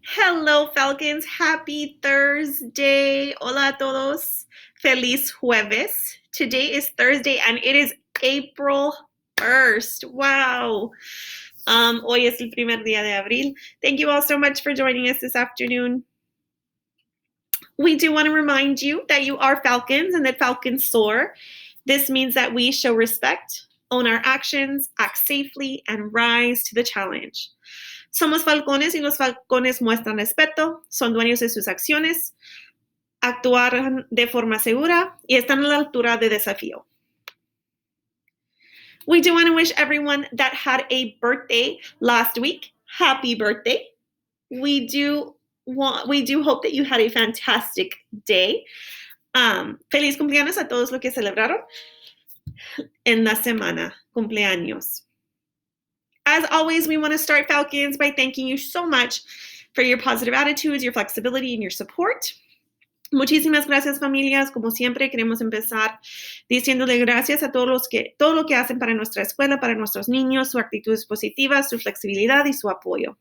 Hello, Falcons. Happy Thursday. Hola a todos. Feliz jueves. Today is Thursday and it is April 1st. Wow. Hoy es el primer día de abril. Thank you all so much for joining us this afternoon. We do want to remind you that you are Falcons and that Falcons soar. This means that we show respect, own our actions, act safely, and rise to the challenge. Somos falcones y los falcones muestran respeto, son dueños de sus acciones, actúan de forma segura y están a la altura de desafío. We do want to wish everyone that had a birthday last week, happy birthday. We do hope that you had a fantastic day. Feliz cumpleaños a todos los que celebraron en la semana, cumpleaños. As always, we want to start, Falcons, by thanking you so much for your positive attitudes, your flexibility, and your support. Muchísimas gracias, familias. Como siempre, queremos empezar diciéndole gracias a todo lo que hacen para nuestra escuela, para nuestros niños, su actitud positiva, su flexibilidad y su apoyo.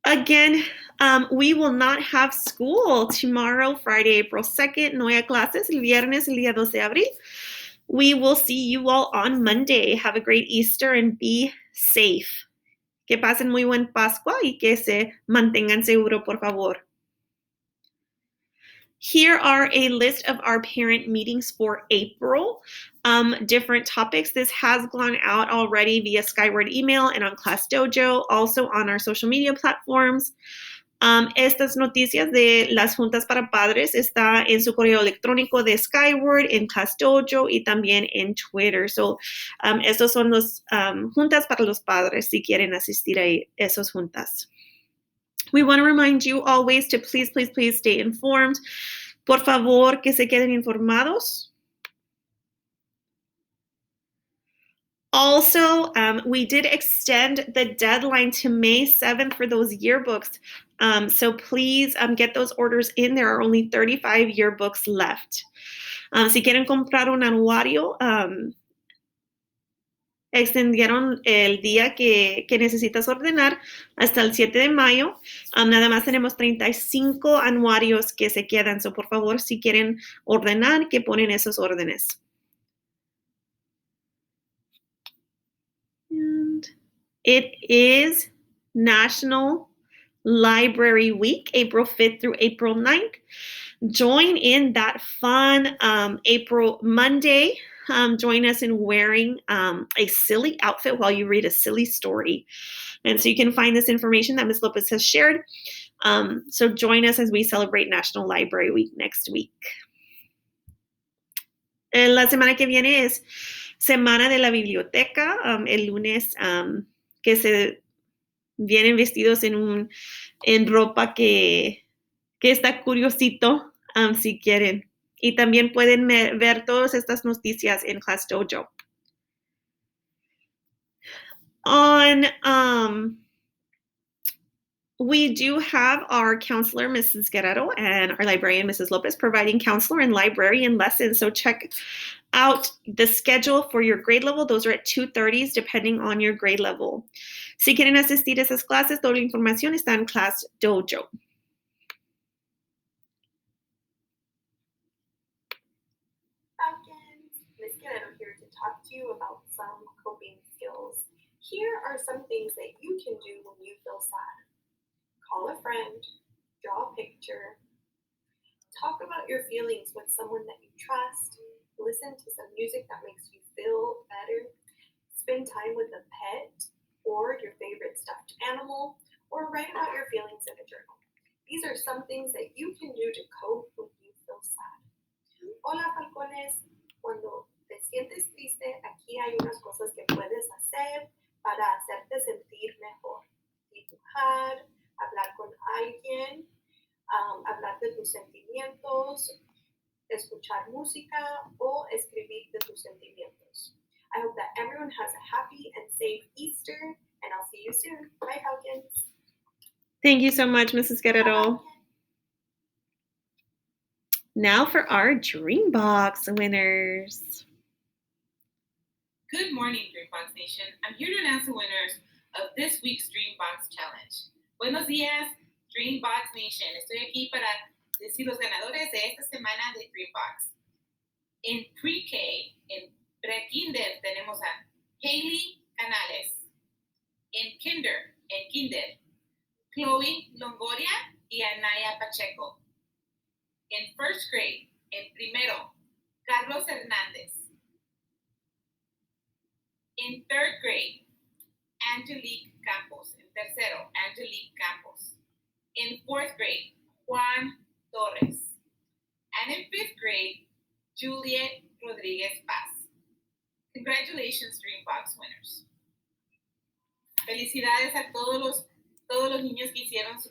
Again, we will not have school tomorrow, Friday, April 2nd. No hay clases el viernes, el día 2 de abril. We will see you all on Monday. Have a great Easter and be safe. Que pasen muy buen Pascua y que se mantengan seguros, por favor. Here are a list of our parent meetings for April. Different topics. This has gone out already via Skyward email and on Class Dojo, also on our social media platforms. Estas noticias de las juntas para padres está en su correo electrónico de Skyward, en Class Dojo y también en Twitter. So, estos son los juntas para los padres si quieren asistir a esas juntas. We want to remind you always to please stay informed. Por favor, que se queden informados. Also, we did extend the deadline to May 7th for those yearbooks. So please get those orders in. There are only 35 yearbooks left. Si quieren comprar un anuario, extendieron el día que necesitas ordenar hasta el 7 de mayo. Nada más tenemos 35 anuarios que se quedan. So, por favor, si quieren ordenar, que ponen esos órdenes. And it is National Library Week, April 5th through April 9th. Join in that fun April Monday. Join us in wearing a silly outfit while you read a silly story. And so you can find this information that Ms. Lopez has shared. So join us as we celebrate National Library Week next week. La semana que viene es Semana de la Biblioteca. El lunes que se vienen vestidos en ropa que está curiosito, si quieren. Y también pueden ver todas estas noticias en Class Dojo. We do have our counselor, Mrs. Guerrero, and our librarian, Mrs. Lopez, providing counselor and librarian lessons. So check out the schedule for your grade level. Those are at 2:30s, depending on your grade level. Si quieren asistir a esas clases, toda la información está en Class Dojo. Ms. Guerrero here to talk to you about some coping skills. Here are some things that you can do when you feel sad. Call a friend, draw a picture, talk about your feelings with someone that you trust, listen to some music that makes you feel better, spend time with a pet or your favorite stuffed animal, or write about your feelings in a journal. These are some things that you can do to cope when you feel sad. Hola, Falcones. Cuando te sientes triste, aquí hay unas cosas que puedes hacer para hacerte sentir mejor. Dibujar, hablar con alguien, hablar de tus sentimientos, escuchar música o escribir de tus sentimientos. I hope that everyone has a happy and safe Easter, and I'll see you soon. Bye, Falcons. Thank you so much, Mrs. Guerrero. Now for our DREAMBOX winners. Good morning, DreamBox Nation. I'm here to announce the winners of this week's DreamBox Challenge. Buenos días, DreamBox Nation. Estoy aquí para decir los ganadores de esta semana de DreamBox. En Pre-K, en Pre-Kinder, tenemos a Hailey Canales. En Kinder, Chloe Longoria y Anaya Pacheco. En First Grade, en primero, Carlos Hernández. En Third Grade, Angelique Campos. En tercero, Angelique Campos. In fourth grade, Juan Torres. And in fifth grade, Juliet Rodriguez Paz. Congratulations, DreamBox winners. Felicidades a todos los niños que hicieron su...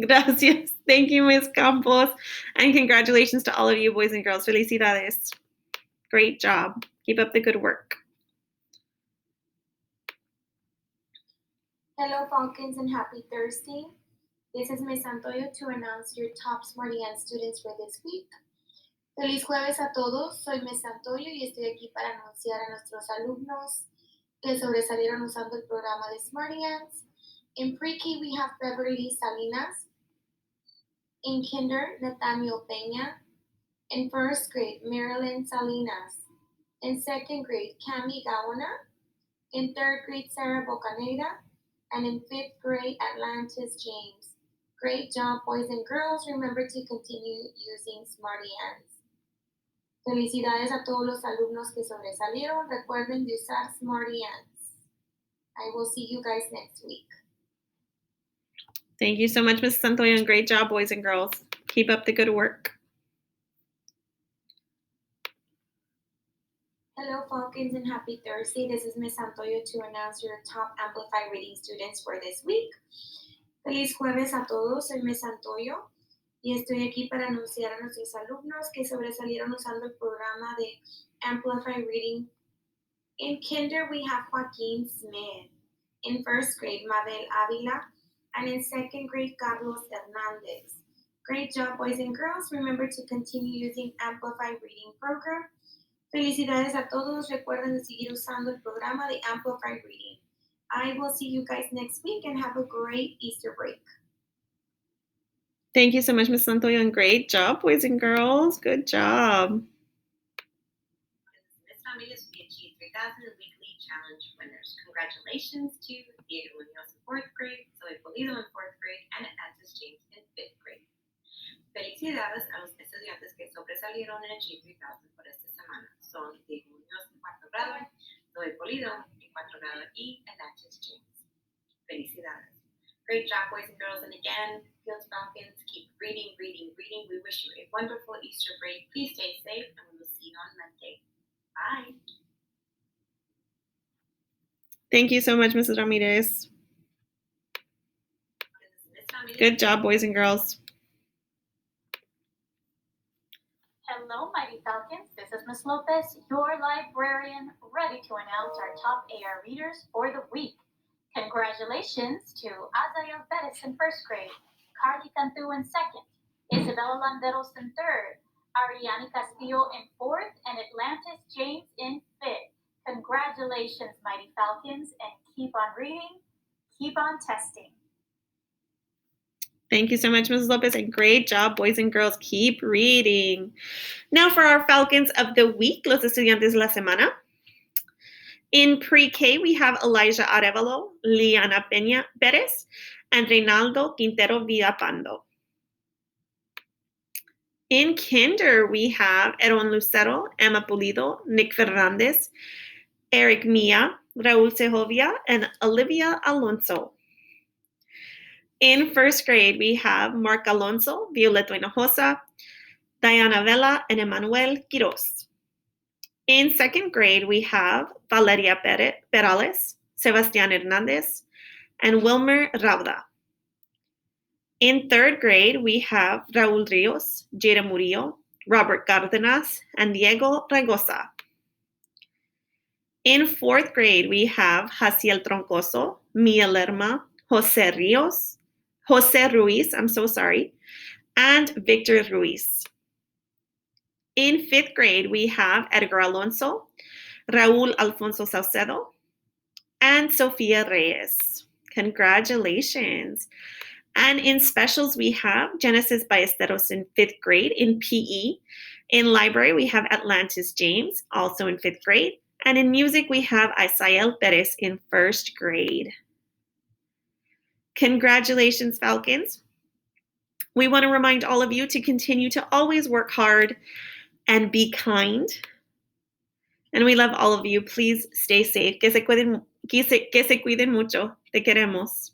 Gracias. Thank you, Ms. Campos. And congratulations to all of you, boys and girls. Felicidades. Great job. Keep up the good work. Hello, Falcons, and happy Thursday. This is Ms. Santoyo to announce your top Smarty-Ann students for this week. Feliz jueves a todos. Soy Ms. Santoyo y estoy aquí para anunciar a nuestros alumnos que sobresalieron usando el programa de Smarty-Anns. In Pre-K, we have Beverly Salinas. In Kinder, Nathaniel Peña. In first grade, Marilyn Salinas. In second grade, Cami Gawana. In third grade, Sarah Bocaneda. And in fifth grade, Atlantis James. Great job, boys and girls. Remember to continue using Smarty-Anns. Felicidades a todos los alumnos que sobresalieron. Recuerden de usar Smarty-Anns. I will see you guys next week. Thank you so much, Ms. Santoyo, and great job, boys and girls. Keep up the good work. Hello, Falcons, and happy Thursday. This is Ms. Santoyo to announce your top AMPLIFY reading students for this week. Feliz jueves a todos. Soy Ms. Santoyo y estoy aquí para anunciar a nuestros alumnos que sobresalieron usando el programa de AMPLIFY Reading. In Kinder, we have Joaquin Smith. In first grade, Mabel Avila. And in second grade, Carlos Hernandez. Great job, boys and girls. Remember to continue using AMPLIFY Reading program. Felicidades a todos. Recuerden de seguir usando el programa de AMPLIFY Reading. I will see you guys next week and have a great Easter break. Thank you so much, Ms. Santoyo, and great job, boys and girls. Good job. This family is the Achieve 3000 Weekly Challenge winners. Congratulations to Diego Munoz in 4th grade, Zoe Polido in 4th grade, and Atlantis James in 5th grade. Felicidades a los estudiantes que sobresalieron en Achieve 3000 por esta semana. Son Diego Munoz en 4º grado, Zoe Polido en 4º grado y Atlantis James. Felicidades. Great job, boys and girls. And again, Fields Falcons, keep reading, reading, reading. We wish you a wonderful Easter break. Please stay safe, and we will see you on Monday. Bye. Thank you so much, Mrs. Ramirez. Good job, boys and girls. Hello, Mighty Falcons. This is Ms. Lopez, your librarian, ready to announce our top AR readers for the week. Congratulations to Azael Bettis in 1st grade, Carly Cantu in 2nd, Isabella Landeros in 3rd, Ariane Castillo in 4th, and Atlantis James in 5th. Congratulations, Mighty Falcons, and keep on reading, keep on testing. Thank you so much, Mrs. Lopez, and great job, boys and girls. Keep reading. Now for our Falcons of the week, los estudiantes de la semana. In Pre-K, we have Elijah Arevalo, Liana Peña Perez, and Reynaldo Quintero Villapando. In Kinder, we have Aaron Lucero, Emma Pulido, Nick Fernandez, Eric Mia, Raúl Segovia, and Olivia Alonso. In 1st grade, we have Mark Alonso, Violeta Hinojosa, Diana Vela, and Emmanuel Quiroz. In 2nd grade, we have Valeria Perales, Sebastián Hernandez, and Wilmer Rauda. In 3rd grade, we have Raúl Rios, Jada Murillo, Robert Cárdenas, and Diego Ragosa. In 4th grade, we have Jaciel Troncoso, Mia Lerma, Jose Ruiz, and Victor Ruiz. In 5th grade, we have Edgar Alonso, Raúl Alfonso Saucedo, and Sofia Reyes. Congratulations. And in specials, we have Genesis Ballesteros in 5th grade in PE. In library, we have Atlantis James, also in 5th grade. And in music, we have Isael Perez in 1st grade. Congratulations, Falcons. We want to remind all of you to continue to always work hard and be kind. And we love all of you. Please stay safe. Que se cuiden mucho. Te queremos.